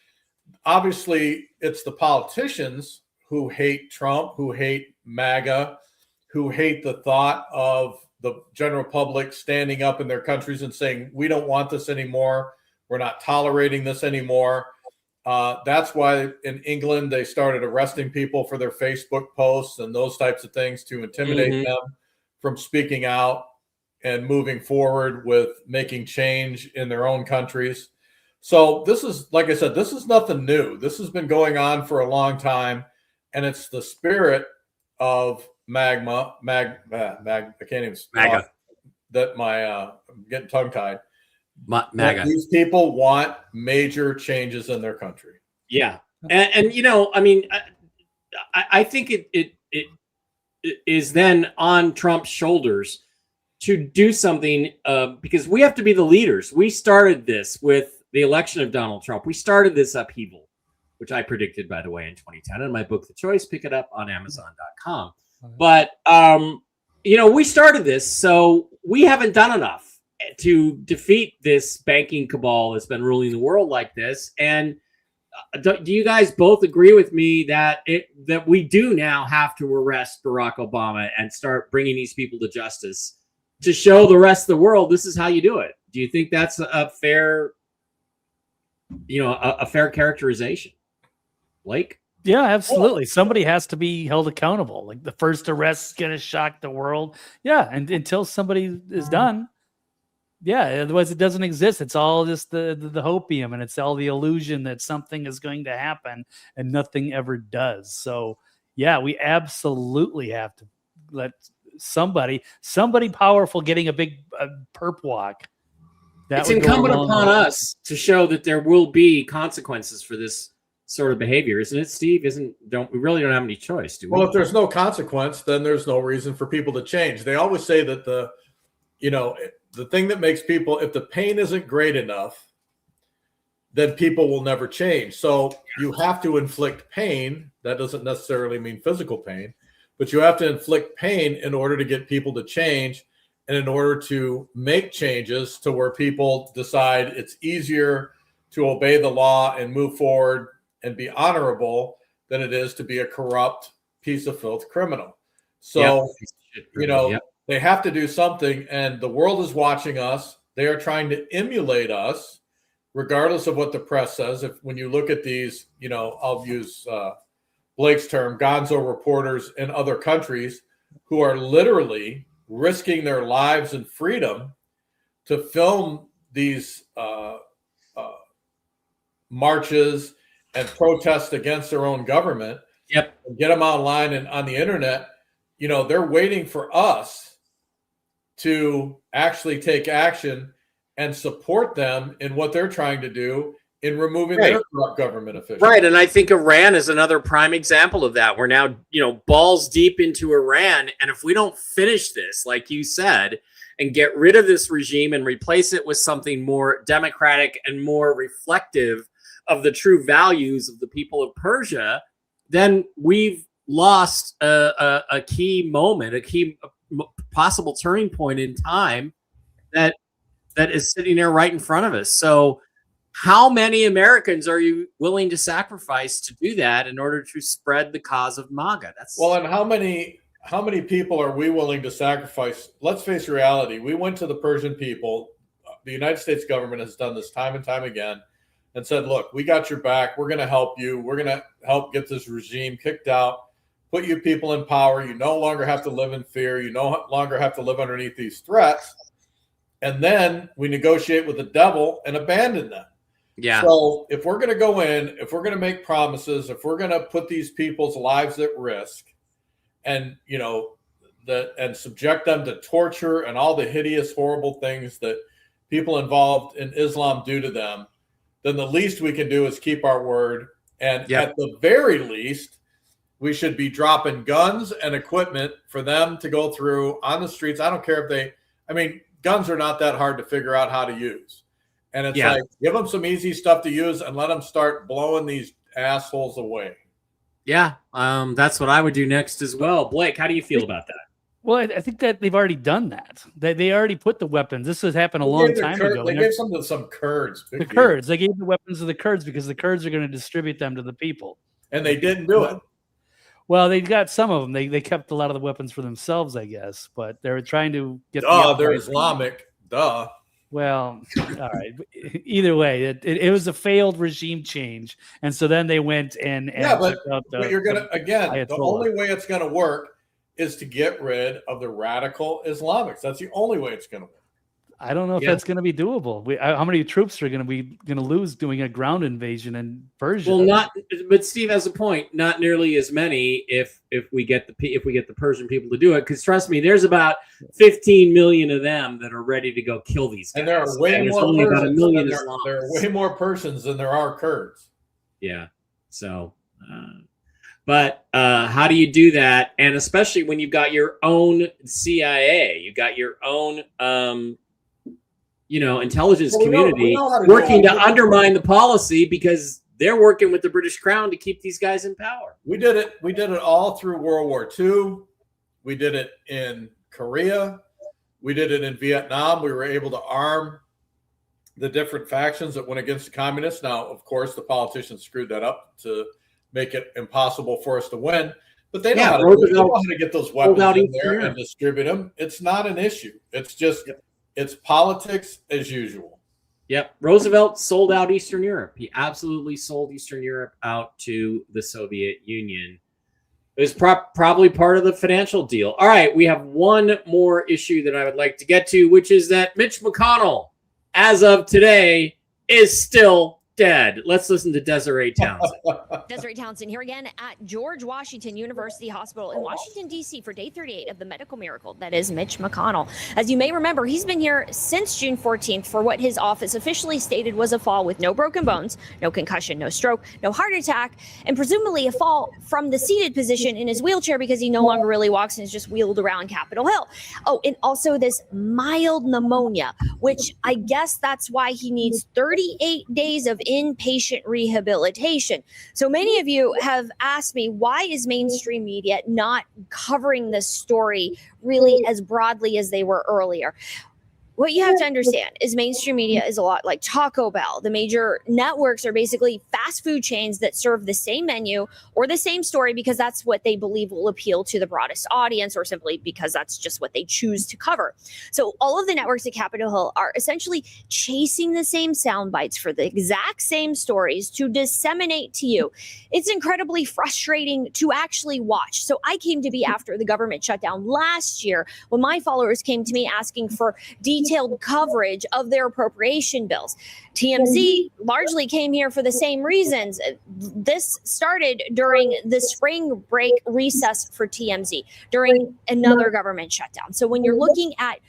Obviously, it's the politicians who hate Trump, who hate MAGA, who hate the thought of the general public standing up in their countries and saying, we don't want this anymore. We're not tolerating this anymore. That's why in England, they started arresting people for their Facebook posts and those types of things to intimidate them from speaking out and moving forward with making change in their own countries. So this is, like I said, this is nothing new. This has been going on for a long time, and it's the spirit of I can't even MAGA. That I'm getting tongue tied. MAGA. These people want major changes in their country. Yeah, and you know, I mean, I think it is then on Trump's shoulders to do something because we have to be the leaders. We started this with the election of Donald Trump. We started this upheaval, which I predicted, by the way, in 2010 in my book, The Choice. Pick it up on Amazon.com. But, you know, we started this, so we haven't done enough to defeat this banking cabal that's been ruling the world like this. And do you guys both agree with me that that we do now have to arrest Barack Obama and start bringing these people to justice to show the rest of the world this is how you do it? Do you think that's a fair, you know, a fair characterization? Blake? Yeah, absolutely. Somebody has to be held accountable. Like the first arrest is going to shock the world. Yeah, and until somebody is done, yeah, otherwise it doesn't exist. It's all just the hopium, and it's all the illusion that something is going to happen and nothing ever does. So, yeah, we absolutely have to let somebody powerful getting a big perp walk. It's incumbent upon us to show that there will be consequences for this sort of behavior, isn't it, Steve? We really don't have any choice, do we? Well, if there's no consequence, then there's no reason for people to change. They always say that the thing that makes people, if the pain isn't great enough, then people will never change. So you have to inflict pain. That doesn't necessarily mean physical pain, but you have to inflict pain in order to get people to change and in order to make changes to where people decide it's easier to obey the law and move forward and be honorable than it is to be a corrupt piece of filth criminal. So, they have to do something, and the world is watching us. They are trying to emulate us, regardless of what the press says. When you look at these, I'll use Blake's term, gonzo reporters in other countries who are literally risking their lives and freedom to film these marches and protest against their own government. Yep. And get them online and on the internet. They're waiting for us to actually take action and support them in what they're trying to do in removing their corrupt government officials. Right. And I think Iran is another prime example of that. We're now, balls deep into Iran. And if we don't finish this, like you said, and get rid of this regime and replace it with something more democratic and more reflective of the true values of the people of Persia, then we've lost a key moment, a key possible turning point in time that is sitting there right in front of us. So how many Americans are you willing to sacrifice to do that in order to spread the cause of MAGA? And how many people are we willing to sacrifice? Let's face reality. We went to the Persian people. The United States government has done this time and time again and said, look, we got your back. We're going to help you. We're going to help get this regime kicked out, put you people in power. You no longer have to live in fear. You no longer have to live underneath these threats. And then we negotiate with the devil and abandon them. Yeah. So if we're going to go in, if we're going to make promises, if we're going to put these people's lives at risk and, and subject them to torture and all the hideous, horrible things that people involved in Islam do to them, then the least we can do is keep our word. And at the very least, we should be dropping guns and equipment for them to go through on the streets. I don't care if guns are not that hard to figure out how to use. And it's like, give them some easy stuff to use and let them start blowing these assholes away. Yeah, that's what I would do next as well. Blake, how do you feel about that? Well, I think that they've already done that. They already put the weapons. This has happened a long time ago. They gave some to some Kurds. The Kurds. They gave the weapons to the Kurds because the Kurds are going to distribute them to the people. And they didn't do it. Well, they got some of them. They kept a lot of the weapons for themselves, I guess. But they're trying to get. They're Islamic. Duh. Well, all right. Either way, it was a failed regime change, and so then they went and but you're gonna the only way it's gonna work is to get rid of the radical Islamics. That's the only way it's gonna work. I don't know if that's going to be doable. How many troops are going to lose doing a ground invasion in Persia? Well, but Steve has a point. Not nearly as many if we get the Persian people to do it. Because trust me, there's about 15 million of them that are ready to go kill these guys. And there are way more Persians than there are Kurds. Yeah. So, but how do you do that? And especially when you've got your own CIA, you've got your own intelligence community working to undermine the policy because they're working with the British Crown to keep these guys in power. We did it all through World War II. We did it in Korea. We did it in Vietnam. We were able to arm the different factions that went against the communists. Now, of course, the politicians screwed that up to make it impossible for us to win. But they know how to get those weapons in there and distribute them. It's not an issue. It's just it's politics as usual. Yep. Roosevelt sold out Eastern Europe. He absolutely sold Eastern Europe out to the Soviet Union. It was probably part of the financial deal. All right. We have one more issue that I would like to get to, which is that Mitch McConnell, as of today, is still dead. Let's listen to Desiree Townsend. Desiree Townsend here again at George Washington University Hospital in Washington, D.C. for day 38 of the medical miracle that is Mitch McConnell. As you may remember, he's been here since June 14th for what his office officially stated was a fall with no broken bones, no concussion, no stroke, no heart attack, and presumably a fall from the seated position in his wheelchair because he no longer really walks and is just wheeled around Capitol Hill. Oh, and also this mild pneumonia, which I guess that's why he needs 38 days of inpatient rehabilitation. So many of you have asked me, why is mainstream media not covering this story really as broadly as they were earlier? What you have to understand is mainstream media is a lot like Taco Bell. The major networks are basically fast food chains that serve the same menu or the same story because that's what they believe will appeal to the broadest audience, or simply because that's just what they choose to cover. So all of the networks at Capitol Hill are essentially chasing the same sound bites for the exact same stories to disseminate to you. It's incredibly frustrating to actually watch. So I came to be after the government shutdown last year when my followers came to me asking for detailed coverage of their appropriation bills. TMZ largely came here for the same reasons. This started during the spring break recess for TMZ, during another government shutdown. So when you're looking at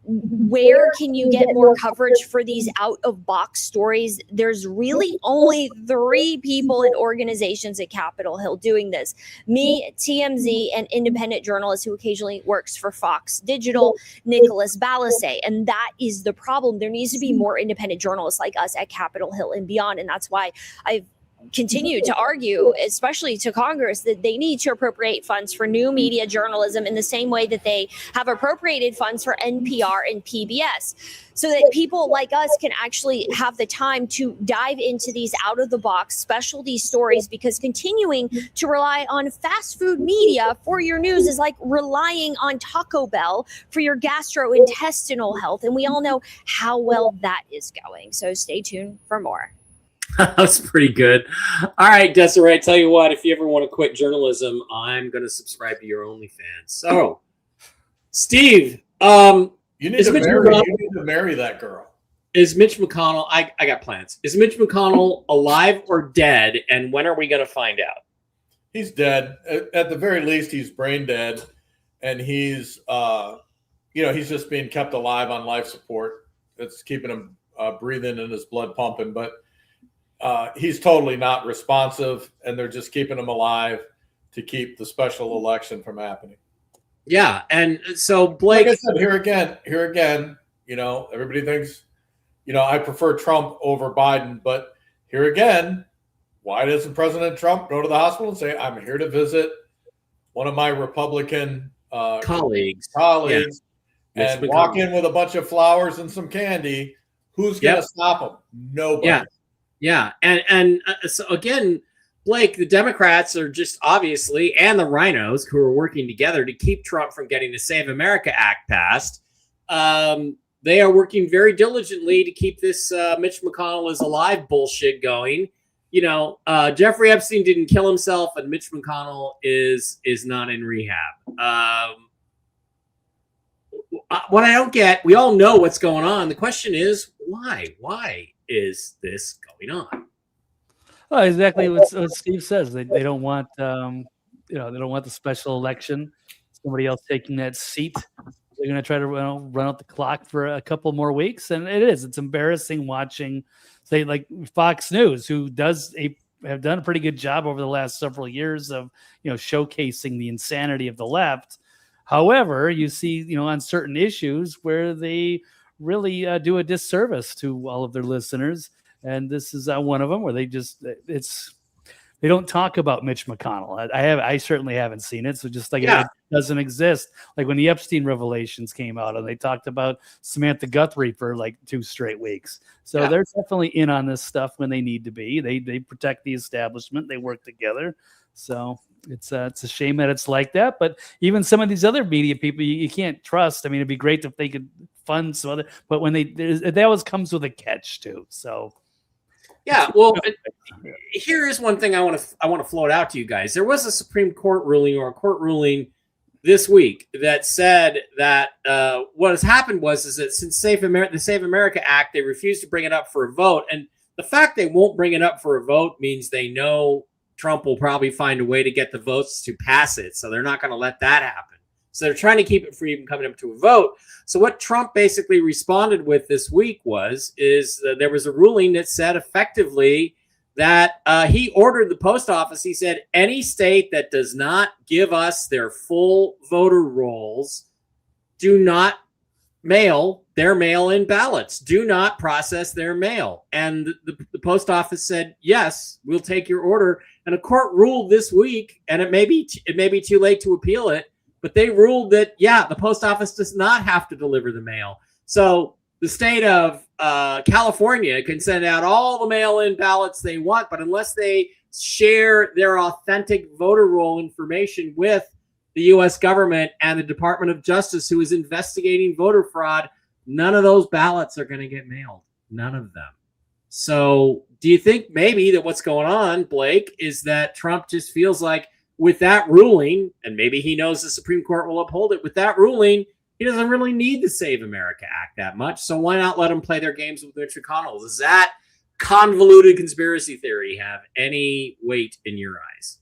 where can you get more coverage for these out-of-box stories, there's really only 3 people and organizations at Capitol Hill doing this. Me, TMZ, and independent journalist who occasionally works for Fox Digital, Nicholas Balasay. And that is the problem. There needs to be more independent journalists like us at Capitol Hill and beyond. And that's why I've continue to argue, especially to Congress, that they need to appropriate funds for new media journalism in the same way that they have appropriated funds for NPR and PBS, so that people like us can actually have the time to dive into these out-of-the-box specialty stories, because continuing to rely on fast food media for your news is like relying on Taco Bell for your gastrointestinal health, and we all know how well that is going. So stay tuned for more. That's pretty good. All right, Desiree, I tell you what, if you ever want to quit journalism, I'm going to subscribe to your OnlyFans. So, Steve, you need to marry that girl. Is Mitch McConnell, I got plans. Is Mitch McConnell alive or dead, and when are we going to find out? He's dead. At the very least, he's brain dead, and he's, he's just being kept alive on life support. It's keeping him breathing and his blood pumping, but he's totally not responsive, and they're just keeping him alive to keep the special election from happening. Yeah, and so Blake, like I said, here again, everybody thinks, I prefer Trump over Biden, but here again, why doesn't President Trump go to the hospital and say, "I'm here to visit one of my Republican colleagues, yeah, and walk in with a bunch of flowers and some candy"? Who's going to stop him? Nobody. Yeah. And so again, Blake, the Democrats are just obviously, and the rhinos who are working together to keep Trump from getting the Save America Act passed. They are working very diligently to keep this Mitch McConnell is alive bullshit going. Jeffrey Epstein didn't kill himself, and Mitch McConnell is not in rehab. what I don't get, we all know what's going on. The question is why? Why is this going on? Oh, exactly what Steve says. They don't want they don't want the special election. Somebody else taking that seat. They're going to try to run out the clock for a couple more weeks, and it's embarrassing watching, say, like Fox News, who have done a pretty good job over the last several years of showcasing the insanity of the left. However, you see on certain issues where they really do a disservice to all of their listeners, and this is one of them where they don't talk about Mitch McConnell. I certainly haven't seen it. So just like it doesn't exist. Like when the Epstein revelations came out and they talked about Samantha Guthrie for like 2 straight weeks. So they're definitely in on this stuff when they need to be. They protect the establishment. They work together. So it's a shame that it's like that. But even some of these other media people, you can't trust. I mean, it'd be great if they could fund some other. But when that always comes with a catch too. So. Yeah, well, here is one thing I want to float out to you guys. There was a Supreme Court ruling or a court ruling this week that said that what has happened is that since the Save America Act, they refused to bring it up for a vote, and the fact they won't bring it up for a vote means they know Trump will probably find a way to get the votes to pass it, so they're not going to let that happen. So they're trying to keep it from even coming up to a vote. So what Trump basically responded with this week is there was a ruling that said effectively that he ordered the post office. He said, any state that does not give us their full voter rolls, do not mail their mail-in ballots. Do not process their mail. And the post office said, yes, we'll take your order. And a court ruled this week, and it may be too late to appeal it, but they ruled that, the post office does not have to deliver the mail. So the state of California can send out all the mail-in ballots they want, but unless they share their authentic voter roll information with the U.S. government and the Department of Justice, who is investigating voter fraud, none of those ballots are going to get mailed. None of them. So do you think maybe that what's going on, Blake, is that Trump just feels like with that ruling, and maybe he knows the Supreme Court will uphold it, with that ruling, he doesn't really need the Save America Act that much. So why not let him play their games with Mitch McConnell? Does that convoluted conspiracy theory have any weight in your eyes?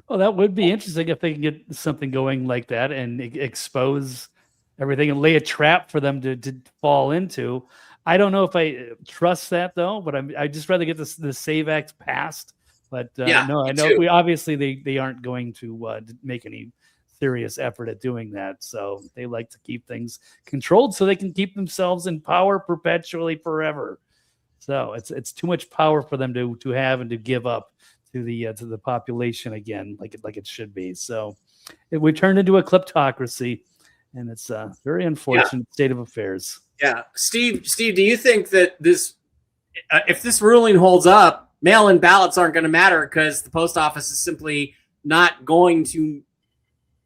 Well, that would be interesting if they can get something going like that and expose everything and lay a trap for them to fall into. I don't know if I trust that though, but I just rather get the Save Act passed. But no, I know they aren't going to make any serious effort at doing that. So they like to keep things controlled so they can keep themselves in power perpetually forever. So it's too much power for them to have and to give up to the population again, like it should be. So we've turned into a kleptocracy, and it's a very unfortunate state of affairs. Yeah, Steve, do you think that if this ruling holds up, mail-in ballots aren't going to matter because the post office is simply not going to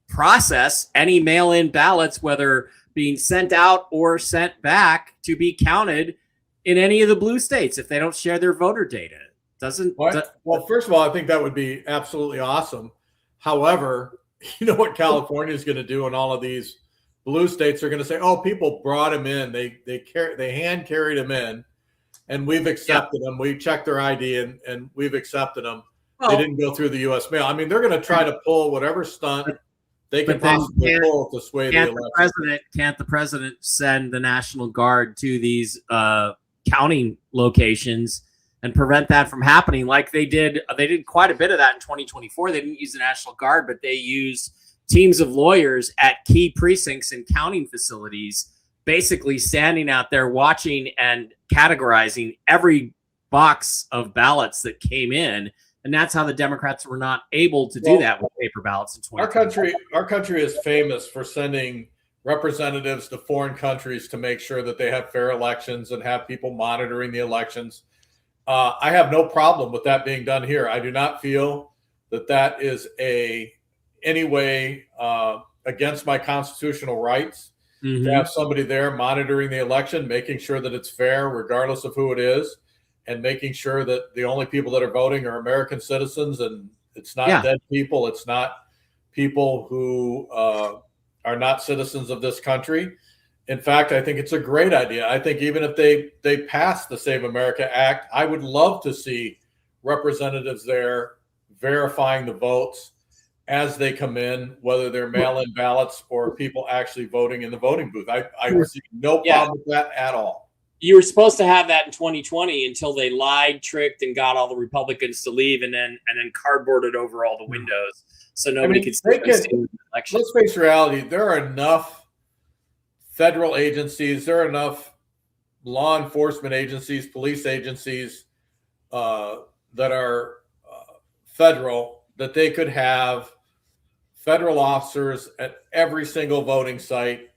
process any mail-in ballots, whether being sent out or sent back, to be counted in any of the blue states if they don't share their voter data? Well, first of all, I think that would be absolutely awesome. However, you know what California is going to do in all of these blue states? They're going to say, "Oh, people brought him in. They hand carried him in, and we've accepted them. We checked their ID and we've accepted them. They didn't go through the U.S. mail." I mean, they're going to try to pull whatever stunt they can possibly pull to sway the election. Can't the president send the National Guard to these counting locations and prevent that from happening like they did? They did quite a bit of that in 2024. They didn't use the National Guard, but they used teams of lawyers at key precincts and counting facilities, basically standing out there watching and categorizing every box of ballots that came in. And that's how the Democrats were not able to do that with paper ballots in 2020. Our country is famous for sending representatives to foreign countries to make sure that they have fair elections and have people monitoring the elections. I have no problem with that being done here. I do not feel that is any way against my constitutional rights to have somebody there monitoring the election, making sure that it's fair, regardless of who it is, and making sure that the only people that are voting are American citizens, and it's not dead people. It's not people who are not citizens of this country. In fact, I think it's a great idea. I think even if they pass the Save America Act, I would love to see representatives there verifying the votes as they come in, whether they're mail-in ballots or people actually voting in the voting booth. I see no problem with that at all. You were supposed to have that in 2020 until they lied, tricked, and got all the Republicans to leave, and then cardboarded over all the windows so nobody could see the election. Let's face reality. There are enough federal agencies, there are enough law enforcement agencies, police agencies that are federal, that they could have federal officers at every single voting site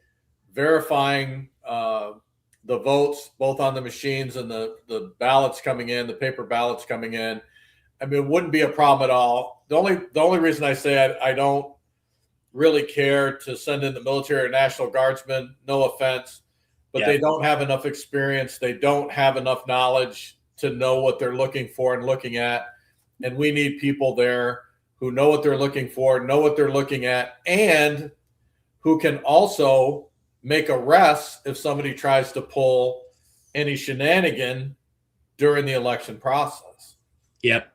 verifying the votes, both on the machines and the ballots coming in, the paper ballots coming in. I mean, it wouldn't be a problem at all. The only reason I say I don't really care to send in the military or National Guardsmen, no offense, but they don't have enough experience. They don't have enough knowledge to know what they're looking for and looking at. And we need people there who know what they're looking for, know what they're looking at, and who can also make arrests if somebody tries to pull any shenanigan during the election process. Yep.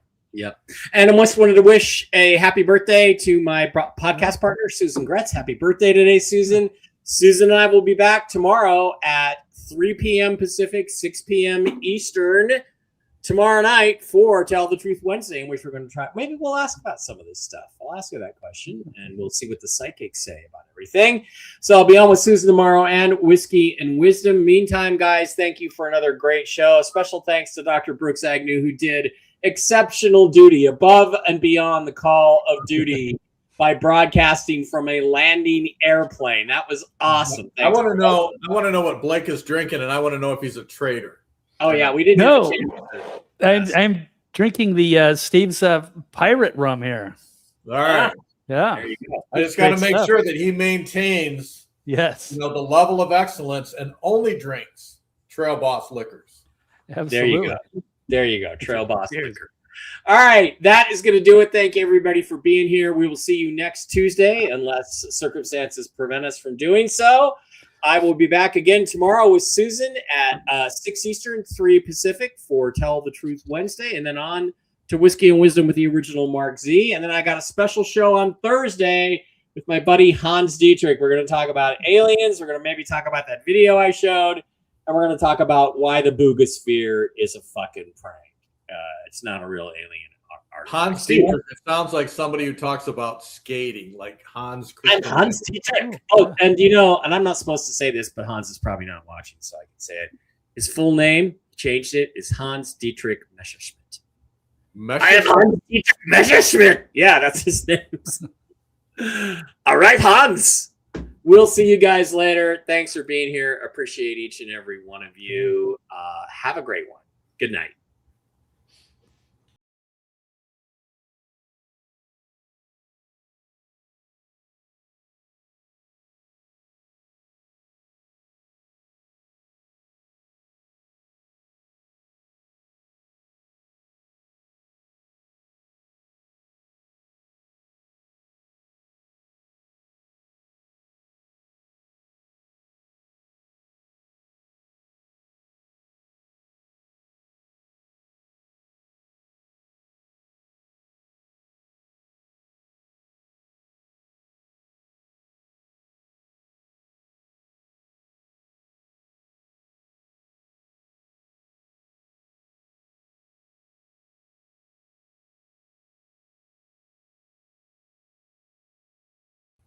And I just wanted to wish a happy birthday to my podcast partner, Susan Gretz. Happy birthday today, Susan. Susan and I will be back tomorrow at 3 p.m. Pacific, 6 p.m. Eastern tomorrow night for Tell the Truth Wednesday, in which we're going to try. Maybe we'll ask about some of this stuff. I'll ask her that question, and we'll see what the psychics say about everything. So I'll be on with Susan tomorrow and Whiskey and Wisdom. Meantime, guys, thank you for another great show. A special thanks to Dr. Brooks Agnew, who did exceptional duty above and beyond the call of duty by broadcasting from a landing airplane. That was awesome. I want to know what Blake is drinking, and I want to know if he's a traitor. Oh yeah, we didn't. No, I'm drinking the Steve's pirate rum here. All right. Yeah. There you go. I just got to make sure that he maintains, the level of excellence and only drinks Trail Boss liquors. Absolutely. There you go. Trail Boss liquor. All right, that is going to do it. Thank you, everybody, for being here. We will see you next Tuesday, unless circumstances prevent us from doing so. I will be back again tomorrow with Susan at 6 Eastern, 3 Pacific for Tell the Truth Wednesday, and then on to Whiskey and Wisdom with the original Mark Z. And then I got a special show on Thursday with my buddy Hans Dietrich. We're going to talk about aliens. We're going to maybe talk about that video I showed, and we're going to talk about why the Boogosphere is a fucking prank. It's not a real alien art. Hans Dietrich, it sounds like somebody who talks about skating, like Hans Christian. I'm Hans Dietrich. Oh, and and I'm not supposed to say this, but Hans is probably not watching, so I can say it. His full name, changed it, is Hans Dietrich Messerschmidt. I am Hans Dietrich Messerschmidt. Yeah, that's his name. All right, Hans. We'll see you guys later. Thanks for being here. Appreciate each and every one of you. Have a great one. Good night.